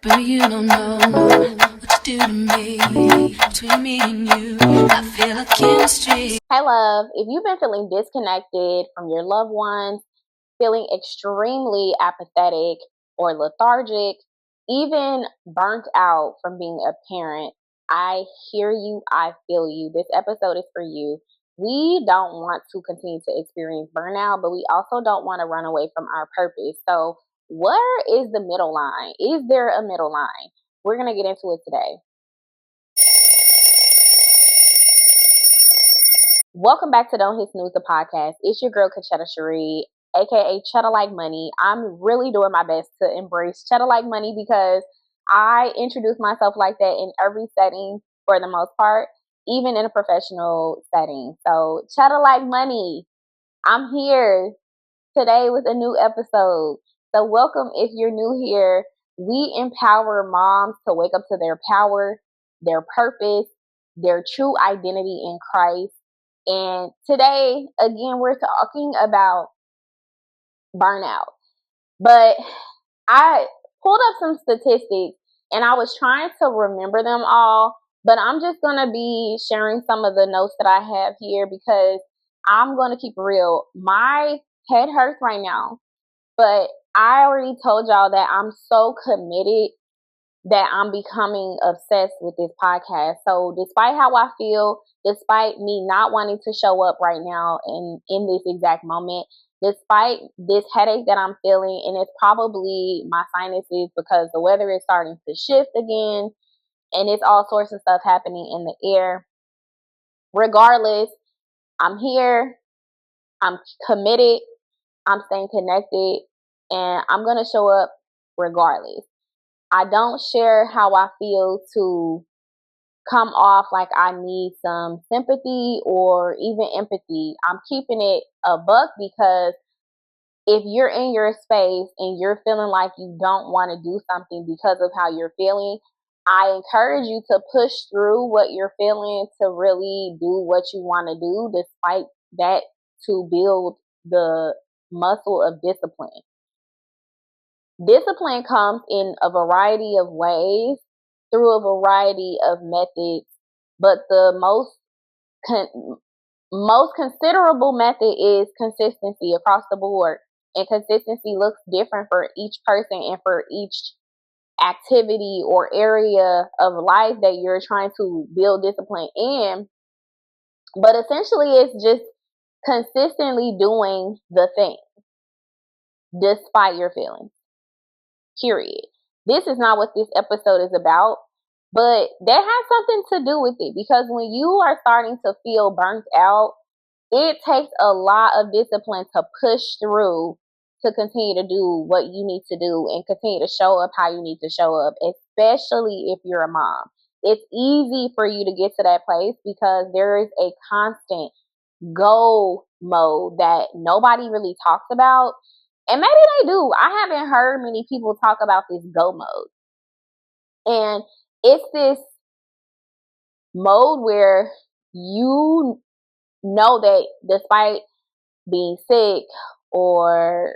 Baby, you don't know what you do to me. Between me and you, I feel a chemistry. Hey love, if you've been feeling disconnected from your loved ones, feeling extremely apathetic or lethargic, even burnt out from being a parent, I hear you, I feel you. This episode is for you. We don't want to continue to experience burnout, but we also don't want to run away from our purpose. So where is the middle line? Is there a middle line? We're going to get into it today. Welcome back to Don't Hit Snooze, the podcast. It's your girl, Conchetta Cherie, aka Cheddar Like Money. I'm really doing my best to embrace Cheddar Like Money because I introduce myself like that in every setting for the most part, even in a professional setting. So, Cheddar Like Money, I'm here today with a new episode. So, welcome if you're new here. We empower moms to wake up to their power, their purpose, their true identity in Christ. And today, again, we're talking about burnout. But I pulled up some statistics and I was trying to remember them all. But I'm just going to be sharing some of the notes that I have here because I'm going to keep it real. My head hurts right now. But I already told y'all that I'm so committed that I'm becoming obsessed with this podcast. So despite how I feel, despite me not wanting to show up right now in this exact moment, despite this headache that I'm feeling, and it's probably my sinuses because the weather is starting to shift again, and it's all sorts of stuff happening in the air. Regardless, I'm here, I'm committed, I'm staying connected, and I'm going to show up regardless. I don't share how I feel to come off like I need some sympathy or even empathy. I'm keeping it a buck because if you're in your space and you're feeling like you don't want to do something because of how you're feeling, I encourage you to push through what you're feeling to really do what you want to do, despite that, to build the muscle of discipline. Discipline comes in a variety of ways, through a variety of methods, but the most considerable method is consistency across the board. And consistency looks different for each person and for each activity or area of life that you're trying to build discipline in. But essentially, it's just consistently doing the thing despite your feelings. Period. This is not what this episode is about, but that has something to do with it because when you are starting to feel burnt out, it takes a lot of discipline to push through to continue to do what you need to do and continue to show up how you need to show up, especially if you're a mom. It's easy for you to get to that place because there is a constant go mode that nobody really talks about. And maybe they do. I haven't heard many people talk about this go mode. And it's this mode where you know that despite being sick or,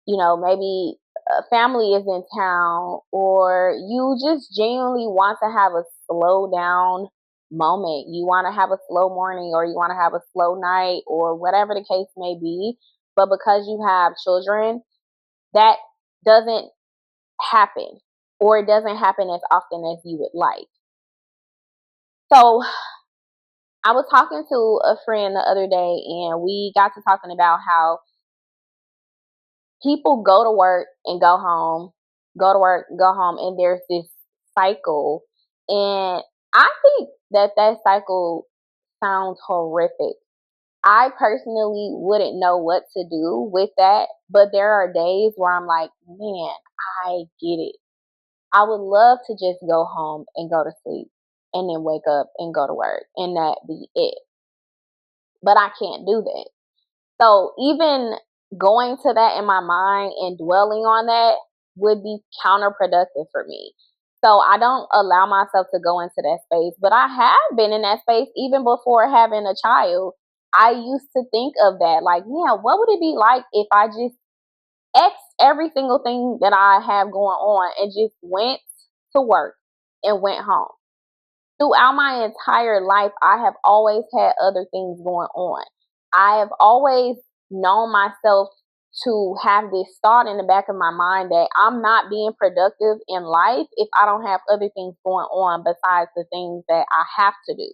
maybe a family is in town or you just genuinely want to have a slow down moment. You want to have a slow morning or you want to have a slow night or whatever the case may be. But because you have children, that doesn't happen, or it doesn't happen as often as you would like. So I was talking to a friend the other day and we got to talking about how people go to work and go home, go to work, go home, and there's this cycle. And I think that cycle sounds horrific. I personally wouldn't know what to do with that, but there are days where I'm like, man, I get it. I would love to just go home and go to sleep and then wake up and go to work and that be it. But I can't do that. So even going to that in my mind and dwelling on that would be counterproductive for me. So I don't allow myself to go into that space. But I have been in that space even before having a child. I used to think of that like, yeah, what would it be like if I just X every single thing that I have going on and just went to work and went home. Throughout my entire life, I have always had other things going on. I have always known myself to have this thought in the back of my mind that I'm not being productive in life if I don't have other things going on besides the things that I have to do.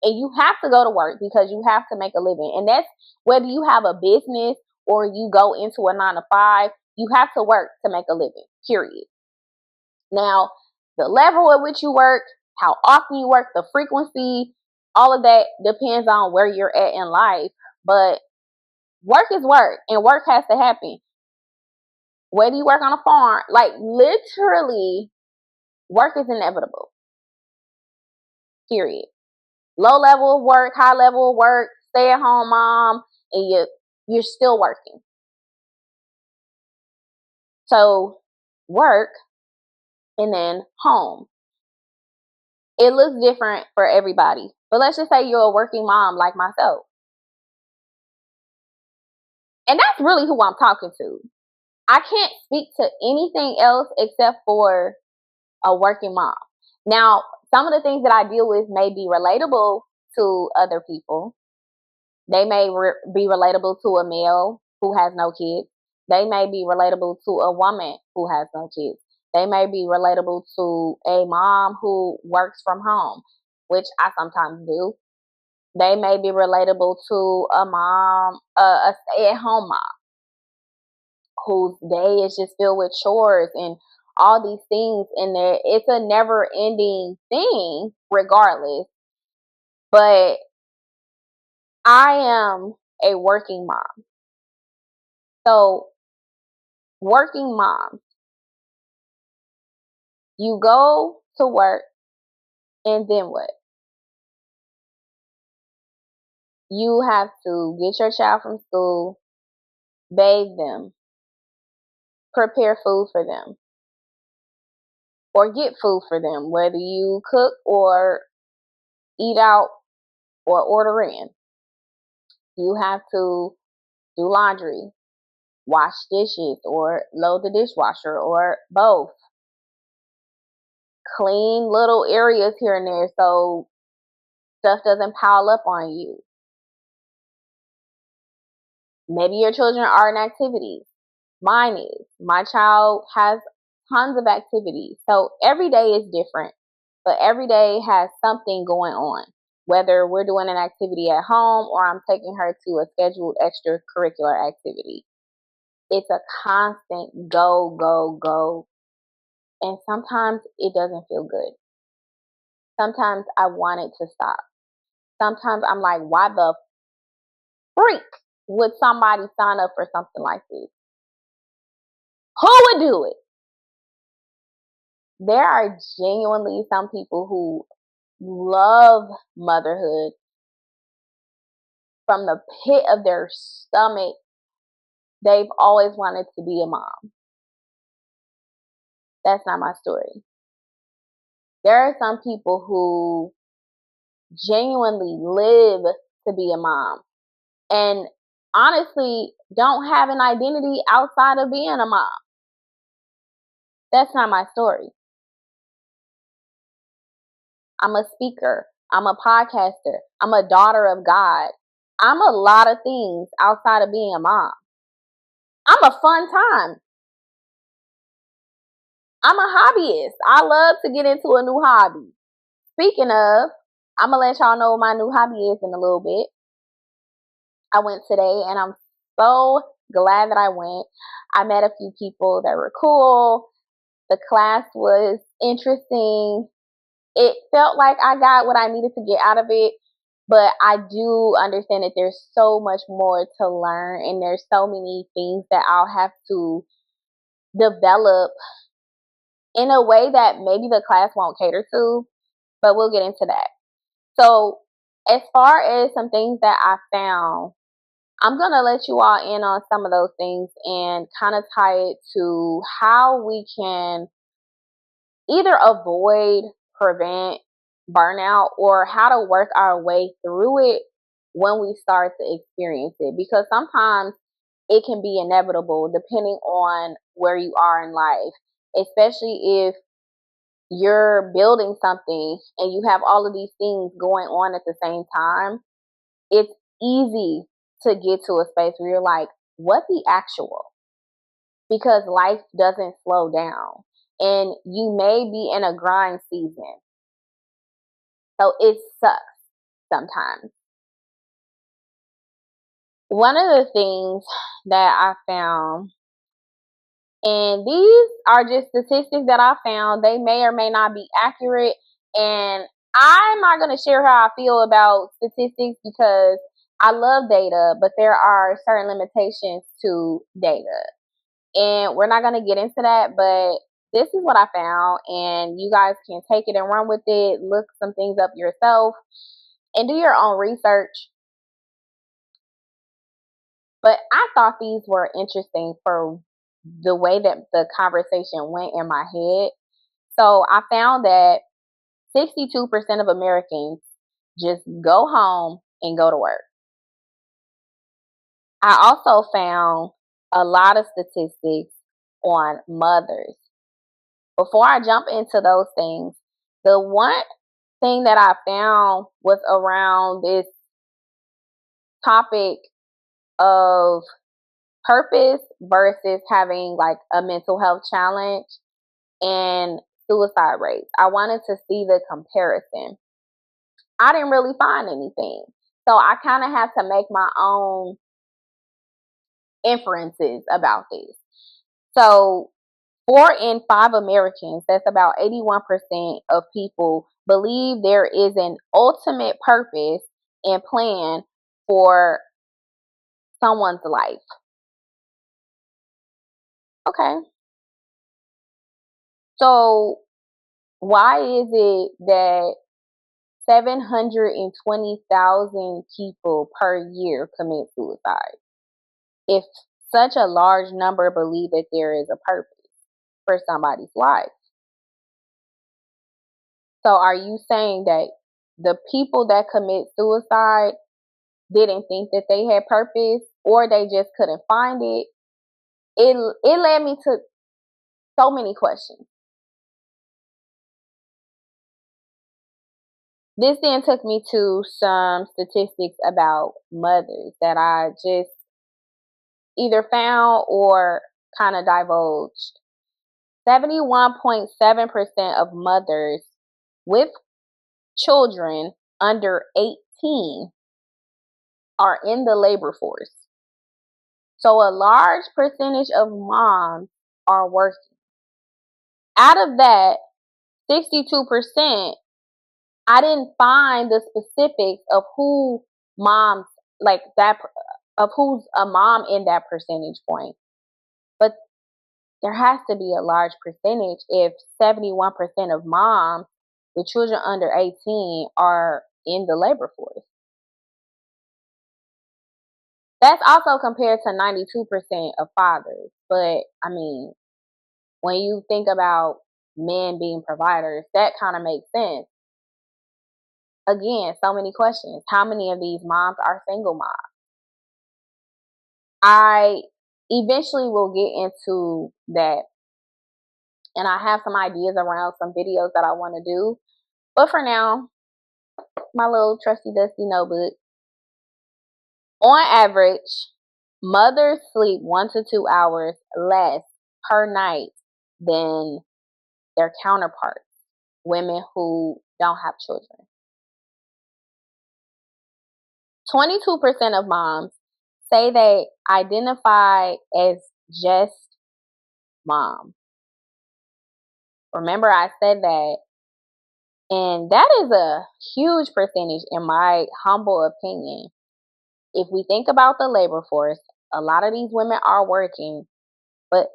And you have to go to work because you have to make a living. And that's whether you have a business or you go into a 9 to 5, you have to work to make a living, period. Now, the level at which you work, how often you work, the frequency, all of that depends on where you're at in life. But work is work, and work has to happen. Whether you work on a farm, like literally, work is inevitable, period. Low level of work, high level of work, stay at home mom, and you're still working. So work and then home. It looks different for everybody. But let's just say you're a working mom like myself. And that's really who I'm talking to. I can't speak to anything else except for a working mom. Now, some of the things that I deal with may be relatable to other people. They may be relatable to a male who has no kids. They may be relatable to a woman who has no kids. They may be relatable to a mom who works from home, which I sometimes do. They may be relatable to a mom, a stay-at-home mom, whose day is just filled with chores and all these things in there. It's a never-ending thing, regardless. But I am a working mom. So, working moms, you go to work and then what? You have to get your child from school, bathe them, prepare food for them, or get food for them, whether you cook or eat out or order in. You have to do laundry, wash dishes, or load the dishwasher, or both. Clean little areas here and there so stuff doesn't pile up on you. Maybe your children are in activities. Mine is. My child has tons of activities. So every day is different, but every day has something going on. Whether we're doing an activity at home or I'm taking her to a scheduled extracurricular activity. It's a constant go, go, go. And sometimes it doesn't feel good. Sometimes I want it to stop. Sometimes I'm like, why the freak would somebody sign up for something like this? Who would do it? There are genuinely some people who love motherhood from the pit of their stomach. They've always wanted to be a mom. That's not my story. There are some people who genuinely live to be a mom and honestly don't have an identity outside of being a mom. That's not my story. I'm a speaker. I'm a podcaster. I'm a daughter of God. I'm a lot of things outside of being a mom. I'm a fun time. I'm a hobbyist. I love to get into a new hobby. Speaking of, I'm going to let y'all know what my new hobby is in a little bit. I went today and I'm so glad that I went. I met a few people that were cool. The class was interesting. It felt like I got what I needed to get out of it. But I do understand that there's so much more to learn and there's so many things that I'll have to develop in a way that maybe the class won't cater to, but we'll get into that. So as far as some things that I found, I'm going to let you all in on some of those things and kind of tie it to how we can either avoid, prevent burnout, or how to work our way through it when we start to experience it. Because sometimes it can be inevitable depending on where you are in life, especially if you're building something and you have all of these things going on at the same time, it's easy to get to a space where you're like, what the actual? Because life doesn't slow down. And you may be in a grind season. So it sucks sometimes. One of the things that I found, and these are just statistics that I found, they may or may not be accurate. And I'm not going to share how I feel about statistics because I love data, but there are certain limitations to data. And we're not going to get into that, but this is what I found, and you guys can take it and run with it, look some things up yourself, and do your own research. But I thought these were interesting for the way that the conversation went in my head. So I found that 62% of Americans just go home and go to work. I also found a lot of statistics on mothers. Before I jump into those things, the one thing that I found was around this topic of purpose versus having like a mental health challenge and suicide rates. I wanted to see the comparison. I didn't really find anything. So I kind of had to make my own inferences about this. So 4 in 5 Americans, that's about 81% of people, believe there is an ultimate purpose and plan for someone's life. Okay. So why is it that 720,000 people per year commit suicide if such a large number believe that there is a purpose for somebody's life? So are you saying that the people that commit suicide didn't think that they had purpose, or they just couldn't find it? It led me to so many questions. This then took me to some statistics about mothers that I just either found or kind of divulged. 71.7% of mothers with children under 18 are in the labor force. So a large percentage of moms are working. Out of that 62%, I didn't find the specifics of who moms like that, of who's a mom in that percentage point. But there has to be a large percentage if 71% of moms with children under 18 are in the labor force. That's also compared to 92% of fathers. But I mean, when you think about men being providers, that kind of makes sense. Again, so many questions. How many of these moms are single moms? I eventually will get into that, and I have some ideas around some videos that I want to do. But for now, my little trusty dusty notebook. On average, mothers sleep 1 to 2 hours less per night than their counterparts, women who don't have children. 22% of moms say they identify as just mom. Remember, I said that. And that is a huge percentage in my humble opinion. If we think about the labor force, a lot of these women are working, but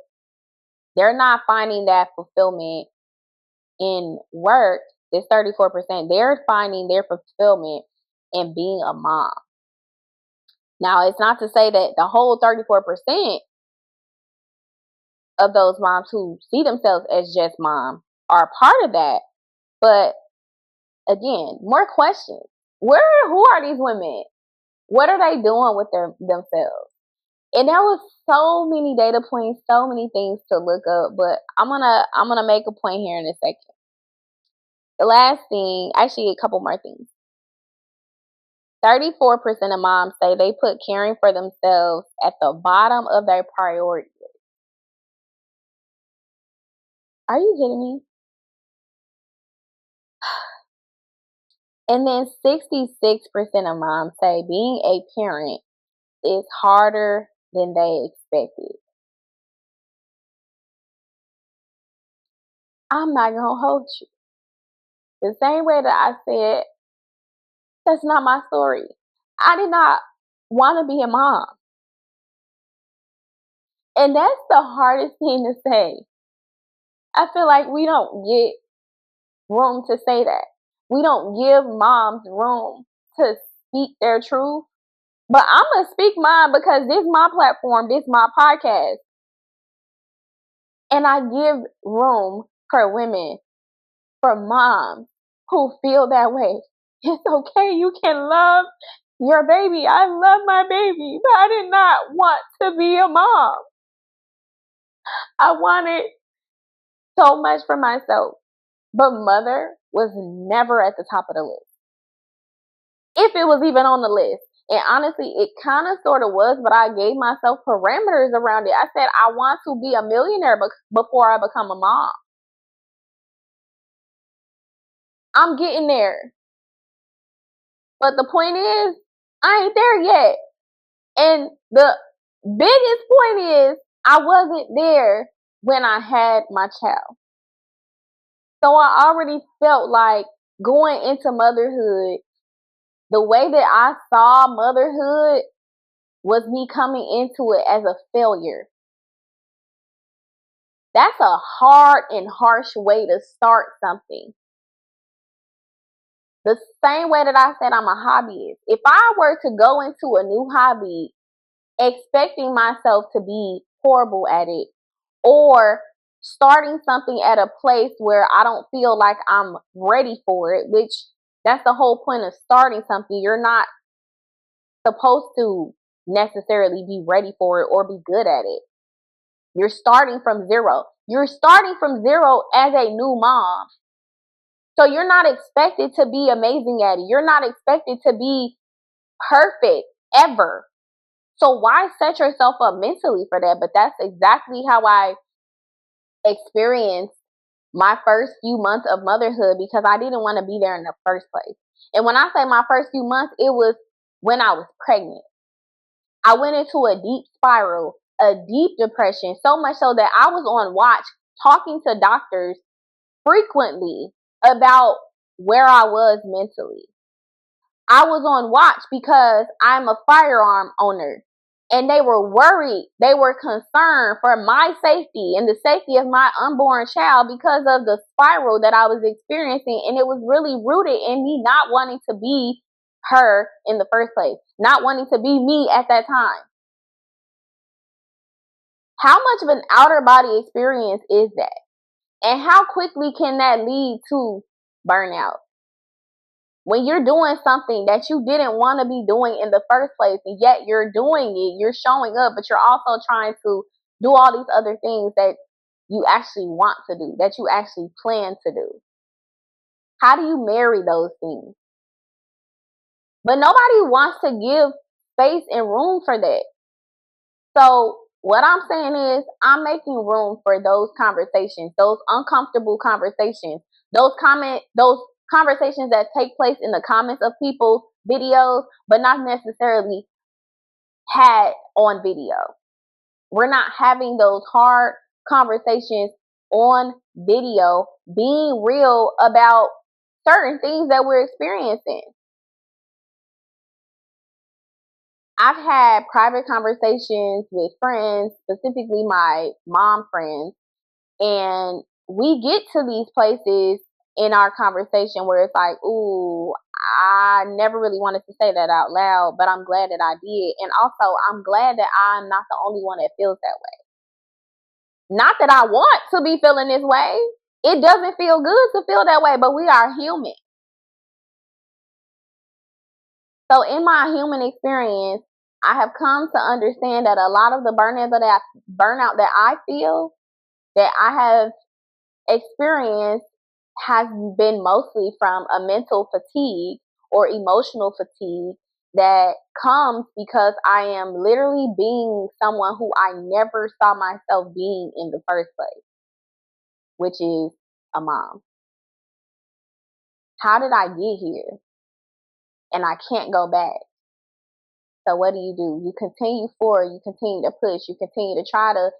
they're not finding that fulfillment in work. This 34%, they're finding their fulfillment in being a mom. Now, it's not to say that the whole 34% of those moms who see themselves as just mom are part of that. But again, more questions. Who are these women? What are they doing with themselves? And there was so many data points, so many things to look up, but I'm gonna make a point here in a second. The last thing, actually a couple more things. 34% of moms say they put caring for themselves at the bottom of their priority list. Are you kidding me? And then 66% of moms say being a parent is harder than they expected. I'm not going to hold you. The same way that I said, that's not my story. I did not want to be a mom. And that's the hardest thing to say. I feel like we don't get room to say that. We don't give moms room to speak their truth. But I'm going to speak mine because this is my platform. This is my podcast. And I give room for women, for moms who feel that way. It's okay. You can love your baby. I love my baby, but I did not want to be a mom. I wanted so much for myself, but mother was never at the top of the list. If it was even on the list. And honestly, it kind of sort of was, but I gave myself parameters around it. I said, I want to be a millionaire before I become a mom. I'm getting there. But the point is, I ain't there yet. And the biggest point is, I wasn't there when I had my child. So I already felt like going into motherhood, the way that I saw motherhood was me coming into it as a failure. That's a hard and harsh way to start something. The same way that I said I'm a hobbyist. If I were to go into a new hobby expecting myself to be horrible at it, or starting something at a place where I don't feel like I'm ready for it, which that's the whole point of starting something. You're not supposed to necessarily be ready for it or be good at it. You're starting from zero. You're starting from zero as a new mom. So you're not expected to be amazing at it. You're not expected to be perfect ever. So why set yourself up mentally for that? But that's exactly how I experienced my first few months of motherhood, because I didn't want to be there in the first place. And when I say my first few months, it was when I was pregnant. I went into a deep spiral, a deep depression, so much so that I was on watch talking to doctors frequently about where I was mentally. I was on watch because I'm a firearm owner, and they were worried. They were concerned for my safety and the safety of my unborn child because of the spiral that I was experiencing. And it was really rooted in me not wanting to be her in the first place, not wanting to be me at that time. How much of an outer body experience is that? And how quickly can that lead to burnout? When you're doing something that you didn't want to be doing in the first place, and yet you're doing it, you're showing up, but you're also trying to do all these other things that you actually want to do, that you actually plan to do. How do you marry those things? But nobody wants to give space and room for that. So what I'm saying is, I'm making room for those conversations, those uncomfortable conversations, those conversations that take place in the comments of people's videos, but not necessarily had on video. We're not having those hard conversations on video, being real about certain things that we're experiencing. I've had private conversations with friends, specifically my mom friends, and we get to these places in our conversation where it's like, ooh, I never really wanted to say that out loud, but I'm glad that I did. And also, I'm glad that I'm not the only one that feels that way. Not that I want to be feeling this way. It doesn't feel good to feel that way, but we are human. So in my human experience, I have come to understand that a lot of the burnout that I feel, that I have experienced, has been mostly from a mental fatigue or emotional fatigue that comes because I am literally being someone who I never saw myself being in the first place, which is a mom. How did I get here? And I can't go back. So what do? You continue forward, you continue to push, you continue to try to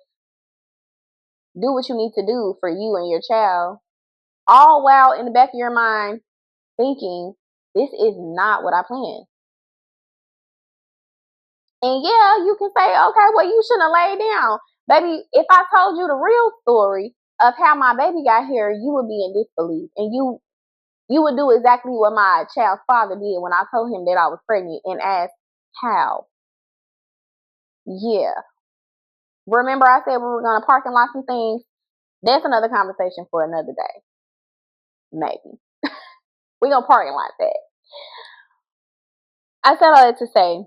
do what you need to do for you and your child, all while in the back of your mind thinking, this is not what I planned. And yeah, you can say, okay, well, you shouldn't have laid down. Baby, if I told you the real story of how my baby got here, you would be in disbelief. And you would do exactly what my child's father did when I told him that I was pregnant and asked, how? Yeah. Remember I said we were going to park and lot some things? That's another conversation for another day. Maybe. We're going to park and lot that. I said all that to say,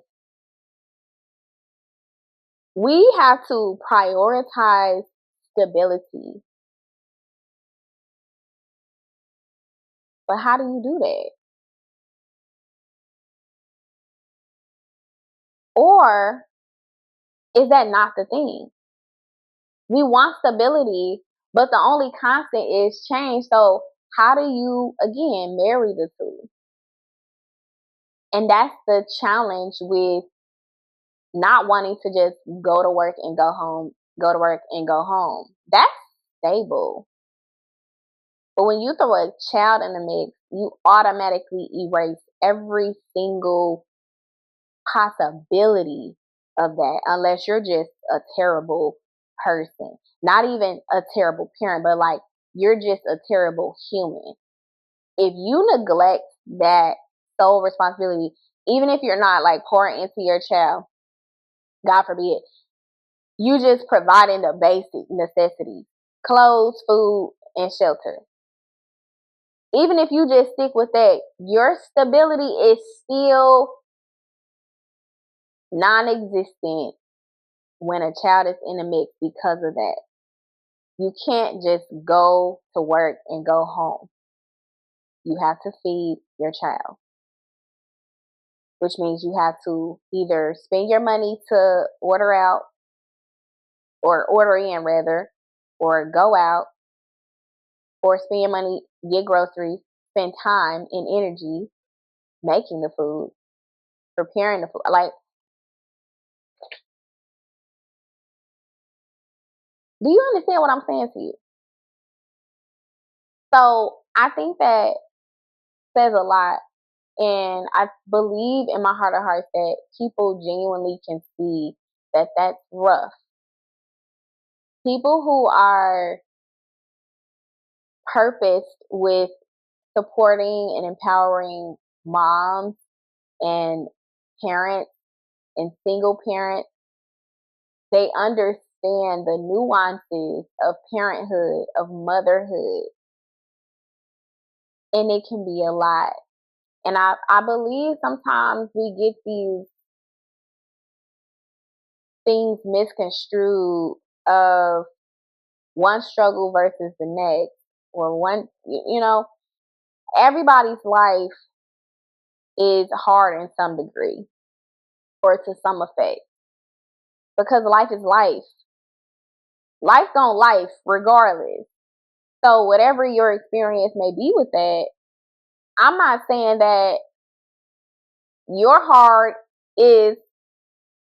we have to prioritize stability. But how do you do that? Or is that not the thing? We want stability, but the only constant is change. So how do you, again, marry the two? And that's the challenge with not wanting to just go to work and go home, go to work and go home. That's stable. But when you throw a child in the mix, you automatically erase every single possibility of that, unless you're just a terrible person. Not even a terrible parent, but like you're just a terrible human. If you neglect that sole responsibility, even if you're not like pouring into your child, God forbid, you just providing the basic necessities, clothes, food, and shelter. Even if you just stick with that, your stability is still non-existent when a child is in the mix because of that. You can't just go to work and go home. You have to feed your child, which means you have to either spend your money to order out or order in rather, or go out, or spend your money, get groceries, spend time and energy making the food, preparing the food. Like, do you understand what I'm saying to you? So I think that says a lot. And I believe in my heart of hearts that people genuinely can see that that's rough. People who are purposed with supporting and empowering moms and parents and single parents, they understand the nuances of parenthood, of motherhood, and it can be a lot. And I believe sometimes we get these things misconstrued of one struggle versus the next, or one, everybody's life is hard in some degree or to some effect, because life is life. Life's gonna life regardless. So whatever your experience may be with that, I'm not saying that your heart is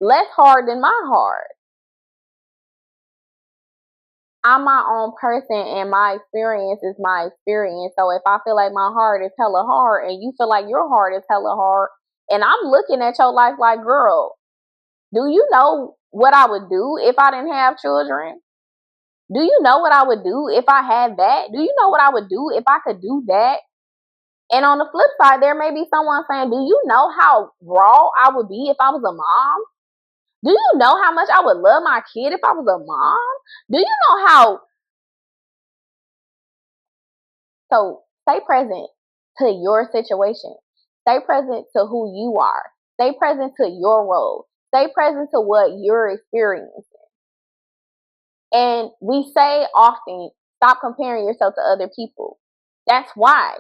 less hard than my heart. I'm my own person and my experience is my experience. So if I feel like my heart is hella hard and you feel like your heart is hella hard, and I'm looking at your life like, girl, do you know what I would do if I didn't have children? Do you know what I would do if I had that? Do you know what I would do if I could do that? And on the flip side, there may be someone saying, do you know how raw I would be if I was a mom? Do you know how much I would love my kid if I was a mom? Do you know how? So stay present to your situation. Stay present to who you are. Stay present to your role. Stay present to what you're experiencing. And we say often, stop comparing yourself to other people. That's why.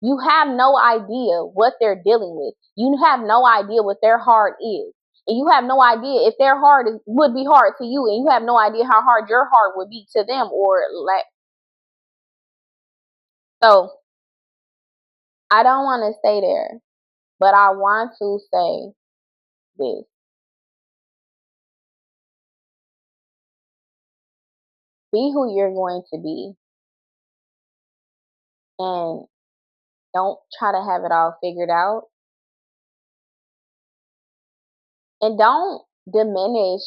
You have no idea what they're dealing with. You have no idea what their heart is. And you have no idea if their heart would be hard to you, and you have no idea how hard your heart would be to them, or like. So I don't want to stay there, but I want to say this. Be who you're going to be, and don't try to have it all figured out. And don't diminish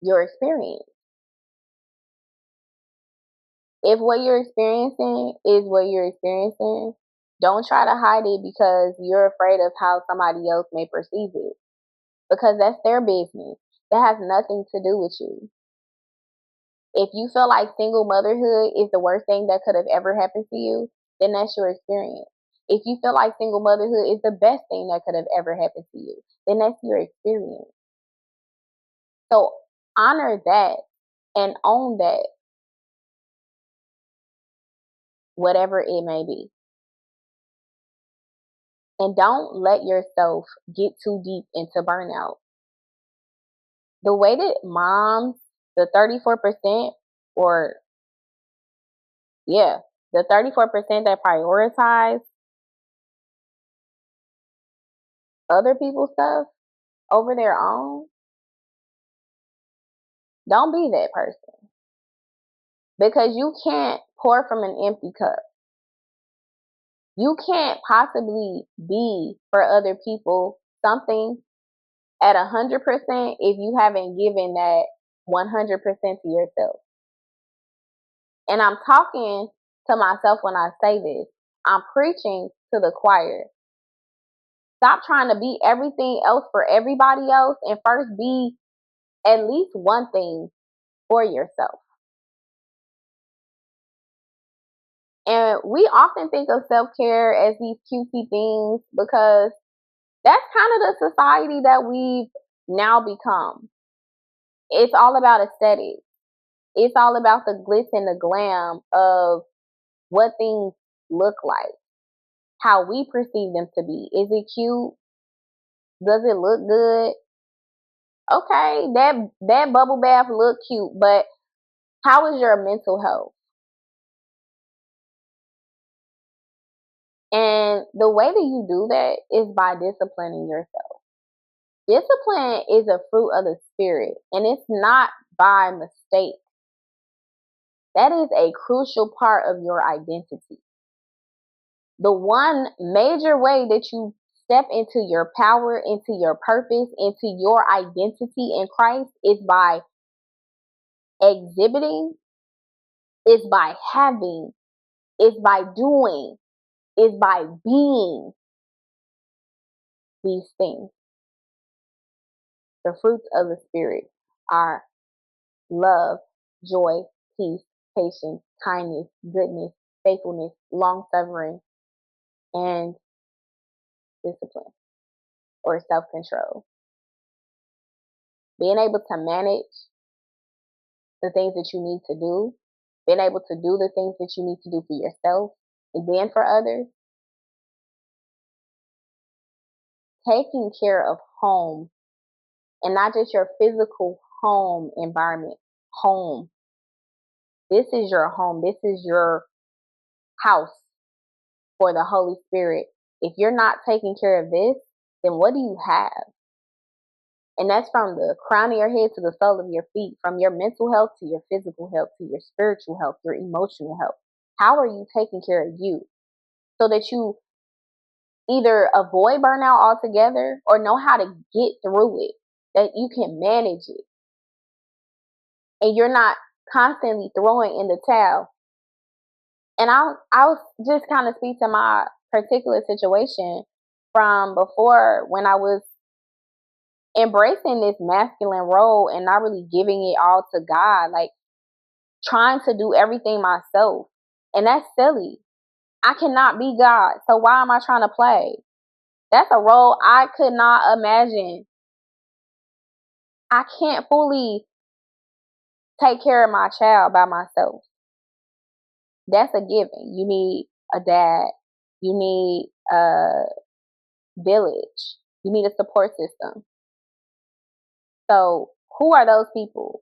your experience. If what you're experiencing is what you're experiencing, don't try to hide it because you're afraid of how somebody else may perceive it. Because that's their business. That has nothing to do with you. If you feel like single motherhood is the worst thing that could have ever happened to you, then that's your experience. If you feel like single motherhood is the best thing that could have ever happened to you, then that's your experience. So honor that and own that, whatever it may be. And don't let yourself get too deep into burnout. The way that moms, the 34%, or yeah, the 34% that prioritize other people's stuff over their own, don't be that person. Because you can't pour from an empty cup. You can't possibly be for other people something at 100% if you haven't given that 100% to yourself. And I'm talking to myself when I say this. I'm preaching to the choir. Stop trying to be everything else for everybody else, and first be at least one thing for yourself. And we often think of self-care as these cutesy things because that's kind of the society that we've now become. It's all about aesthetics. It's all about the glitz and the glam of what things look like, how we perceive them to be. Is it cute? Does it look good? Okay, that bubble bath look cute, but how is your mental health? And the way that you do that is by disciplining yourself. Discipline is a fruit of the spirit, and it's not by mistake. That is a crucial part of your identity. The one major way that you step into your power, into your purpose, into your identity in Christ is by exhibiting, is by having, is by doing, is by being these things. The fruits of the Spirit are love, joy, peace, patience, kindness, goodness, faithfulness, long suffering, and discipline or self control. Being able to manage the things that you need to do, being able to do the things that you need to do for yourself and then for others, taking care of home and not just your physical home environment. Home. This is your home. This is your house for the Holy Spirit. If you're not taking care of this, then what do you have? And that's from the crown of your head to the sole of your feet, from your mental health to your physical health to your spiritual health, your emotional health. How are you taking care of you so that you either avoid burnout altogether or know how to get through it, that you can manage it, and you're not constantly throwing in the towel. And I'll just kind of speak to my particular situation from before, when I was embracing this masculine role and not really giving it all to God, like trying to do everything myself. And that's silly. I cannot be God. So why am I trying to play? That's a role I could not imagine. I can't fully take care of my child by myself. That's a given. You need a dad. You need a village. You need a support system. So who are those people?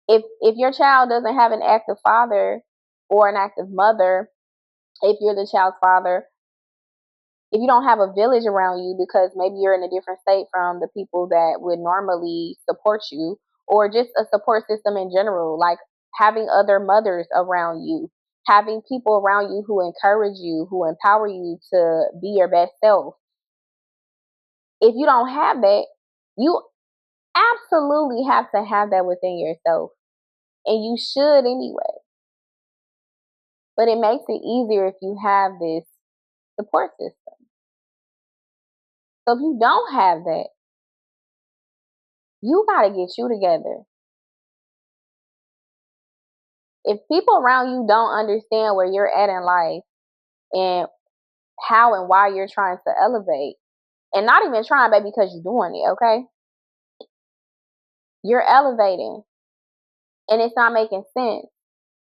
If your child doesn't have an active father or an active mother, if you're the child's father, if you don't have a village around you because maybe you're in a different state from the people that would normally support you, or just a support system in general, like having other mothers around you, having people around you who encourage you, who empower you to be your best self. If you don't have that, you absolutely have to have that within yourself. And you should anyway. But it makes it easier if you have this support system. So if you don't have that, you got to get you together. If people around you don't understand where you're at in life and how and why you're trying to elevate, and not even trying, baby, because you're doing it, okay? You're elevating and it's not making sense.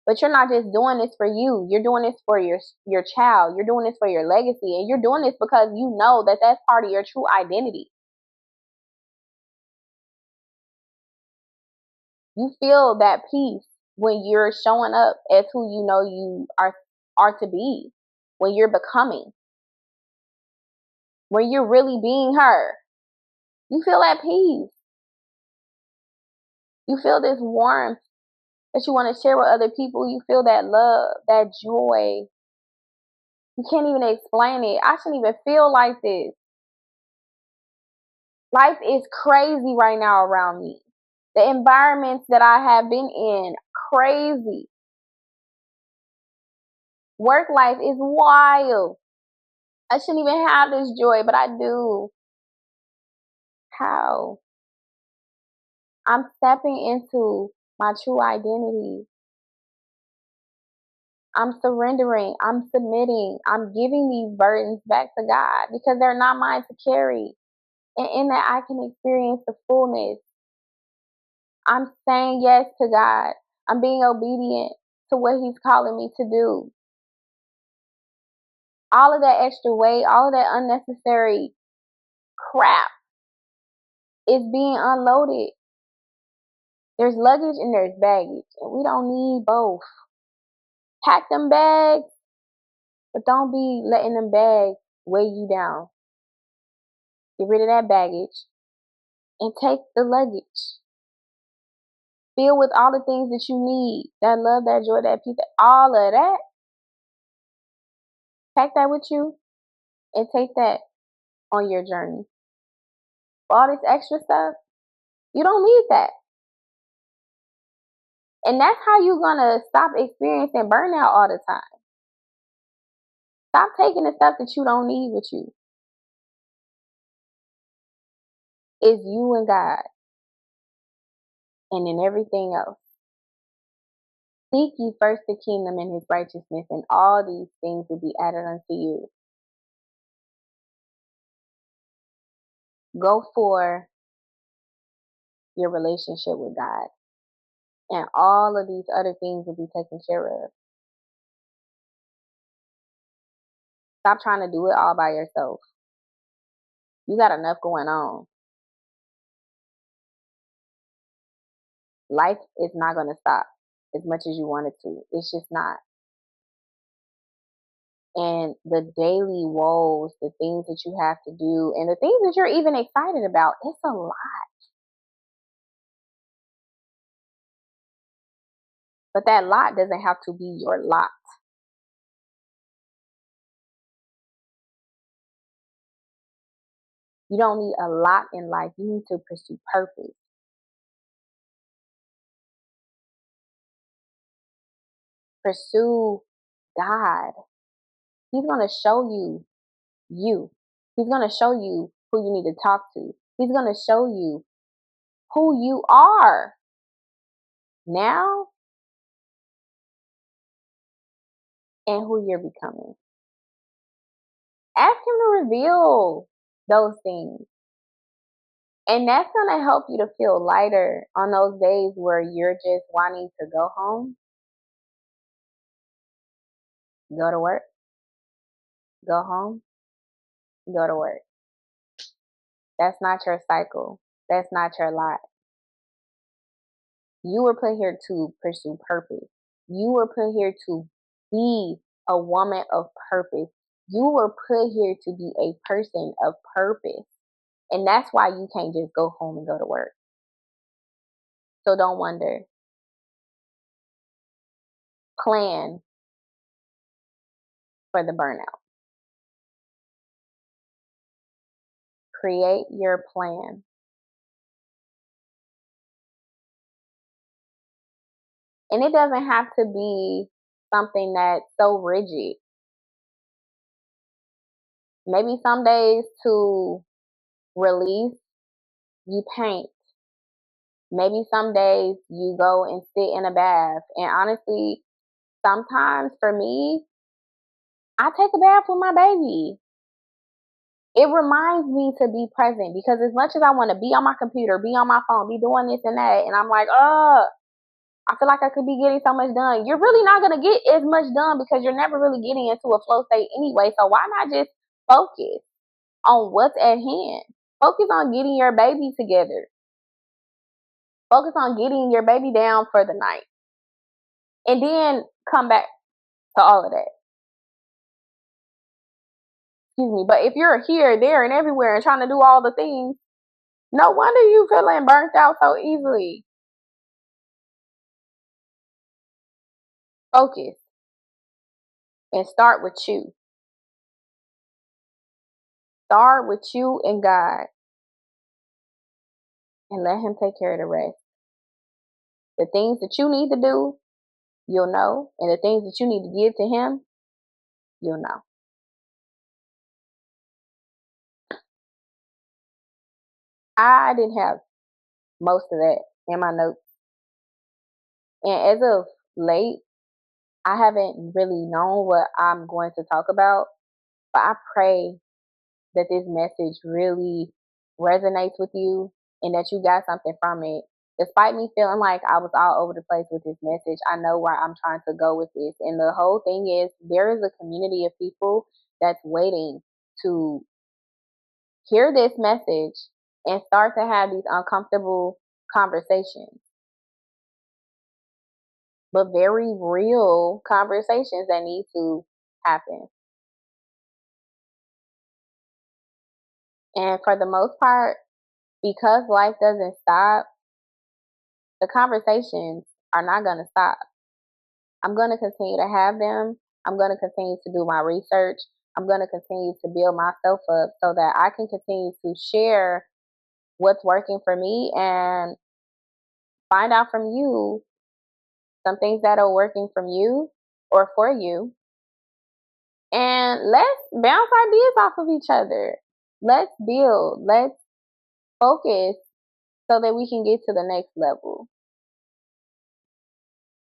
But you're not just doing this for you. You're doing this for your child. You're doing this for your legacy. And you're doing this because you know that that's part of your true identity. You feel that peace when you're showing up as who you know you are to be, when you're becoming, when you're really being her. You feel at peace. You feel this warmth that you want to share with other people. You feel that love, that joy. You can't even explain it. I shouldn't even feel like this. Life is crazy right now around me. The environments that I have been in, crazy. Work life is wild. I shouldn't even have this joy, but I do. How? I'm stepping into my true identity. I'm surrendering. I'm submitting. I'm giving these burdens back to God because they're not mine to carry. And in that, I can experience the fullness. I'm saying yes to God. I'm being obedient to what He's calling me to do. All of that extra weight, all of that unnecessary crap is being unloaded. There's luggage and there's baggage, and we don't need both. Pack them bags, but don't be letting them bags weigh you down. Get rid of that baggage and take the luggage. Fill with all the things that you need. That love, that joy, that peace, all of that. Pack that with you and take that on your journey. All this extra stuff, you don't need that. And that's how you're going to stop experiencing burnout all the time. Stop taking the stuff that you don't need with you. It's you and God. And then everything else. Seek ye first the kingdom and His righteousness, and all these things will be added unto you. Go for your relationship with God. And all of these other things will be taken care of. Stop trying to do it all by yourself. You got enough going on. Life is not going to stop as much as you want it to. It's just not. And the daily woes, the things that you have to do, and the things that you're even excited about, it's a lot. But that lot doesn't have to be your lot. You don't need a lot in life. You need to pursue purpose. Pursue God. He's going to show you you. He's going to show you who you need to talk to. He's going to show you who you are now and who you're becoming. Ask Him to reveal those things. And that's going to help you to feel lighter on those days where you're just wanting to go home. go to work, go home, go to work. That's not your cycle. That's not your lot. You were put here to pursue purpose. You were put here to be a woman of purpose. You were put here to be a person of purpose. And that's why you can't just go home and go to work. So don't wonder. Plan for the burnout. Create your plan. And it doesn't have to be something that's so rigid. Maybe some days to release, you paint. Maybe some days you go and sit in a bath. And honestly, sometimes for me, I take a bath with my baby. It reminds me to be present because as much as I want to be on my computer, be on my phone, be doing this and that, and I'm like, I feel like I could be getting so much done. You're really not going to get as much done because you're never really getting into a flow state anyway. So why not just focus on what's at hand? Focus on getting your baby together. Focus on getting your baby down for the night. And then come back to all of that. Excuse me. But if you're here, there, and everywhere and trying to do all the things, no wonder you feeling burnt out so easily. Focus and start with you. Start with you and God and let Him take care of the rest. The things that you need to do, you'll know. And the things that you need to give to Him, you'll know. I didn't have most of that in my notes. And as of late, I haven't really known what I'm going to talk about. But I pray that this message really resonates with you and that you got something from it. Despite me feeling like I was all over the place with this message, I know where I'm trying to go with this. And the whole thing is there is a community of people that's waiting to hear this message and start to have these uncomfortable conversations. But very real conversations that need to happen. And for the most part, because life doesn't stop, the conversations are not going to stop. I'm going to continue to have them. I'm going to continue to do my research. I'm going to continue to build myself up so that I can continue to share what's working for me and find out from you some things that are working from you or for you. And let's bounce ideas off of each other. Let's build. Let's focus so that we can get to the next level.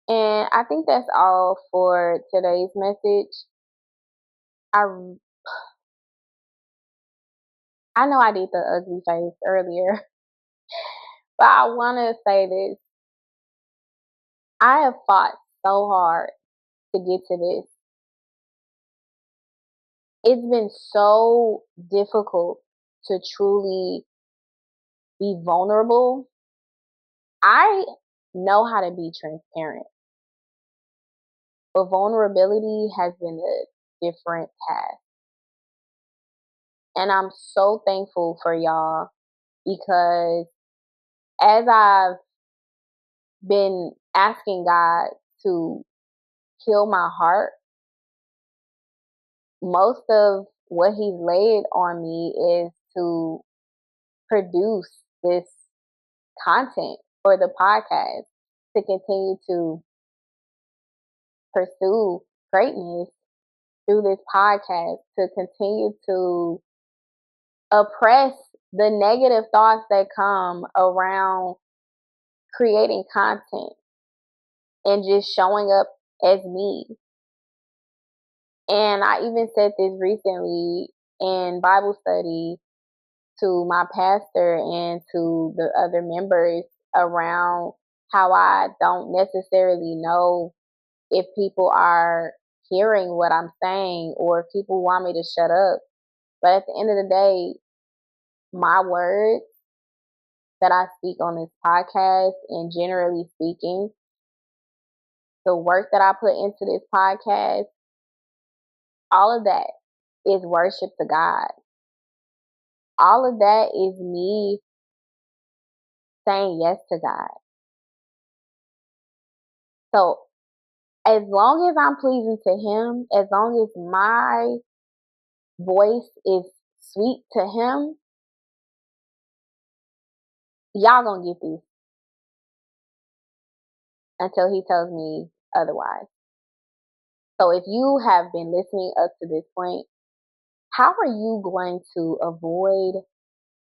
And I think that's all for today's message. I know I did the ugly face earlier, but I want to say this. I have fought so hard to get to this. It's been so difficult to truly be vulnerable. I know how to be transparent, but vulnerability has been a different task. And I'm so thankful for y'all because as I've been asking God to heal my heart, most of what He's laid on me is to produce this content for the podcast, to continue to pursue greatness through this podcast, to continue to oppress the negative thoughts that come around creating content and just showing up as me. And I even said this recently in Bible study to my pastor and to the other members around how I don't necessarily know if people are hearing what I'm saying or if people want me to shut up. But at the end of the day, my words that I speak on this podcast and generally speaking, the work that I put into this podcast, all of that is worship to God. All of that is me saying yes to God. So as long as I'm pleasing to Him, as long as my voice is sweet to Him, y'all gonna get this until He tells me otherwise. So if you have been listening up to this point, how are you going to avoid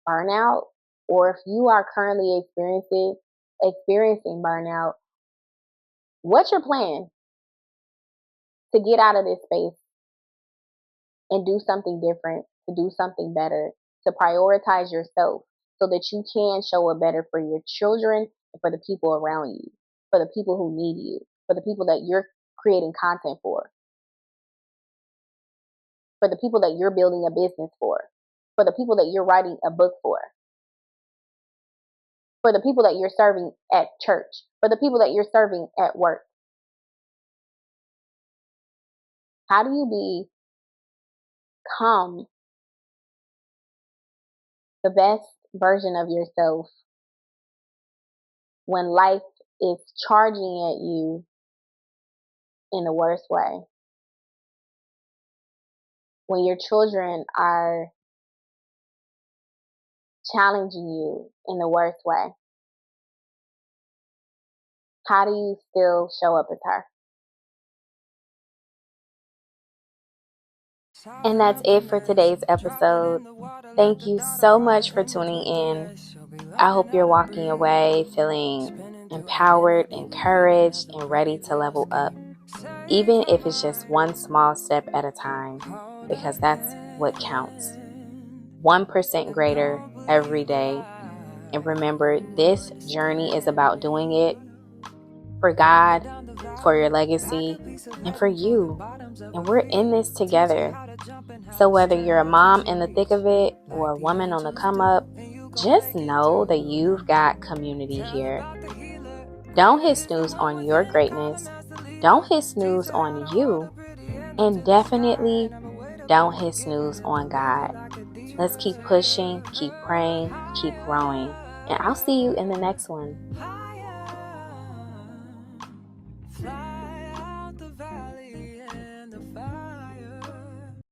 burnout? Or if you are currently experiencing burnout, what's your plan to get out of this space and do something different, to do something better, to prioritize yourself so that you can show up better for your children and for the people around you, for the people who need you, for the people that you're creating content for the people that you're building a business for the people that you're writing a book for the people that you're serving at church, for the people that you're serving at work. How do you become the best version of yourself when life is charging at you in the worst way? When your children are challenging you in the worst way? How do you still show up as her? And that's it for today's episode. Thank you so much for tuning in. I hope you're walking away feeling empowered, encouraged, and ready to level up, even if it's just one small step at a time, because that's what counts. 1% greater every day. And remember, this journey is about doing it for God, for your legacy, and for you. And we're in this together. So whether you're a mom in the thick of it or a woman on the come up, just know that you've got community here. Don't hit snooze on your greatness. Don't hit snooze on you. And definitely don't hit snooze on God. Let's keep pushing, keep praying, keep growing. And I'll see you in the next one.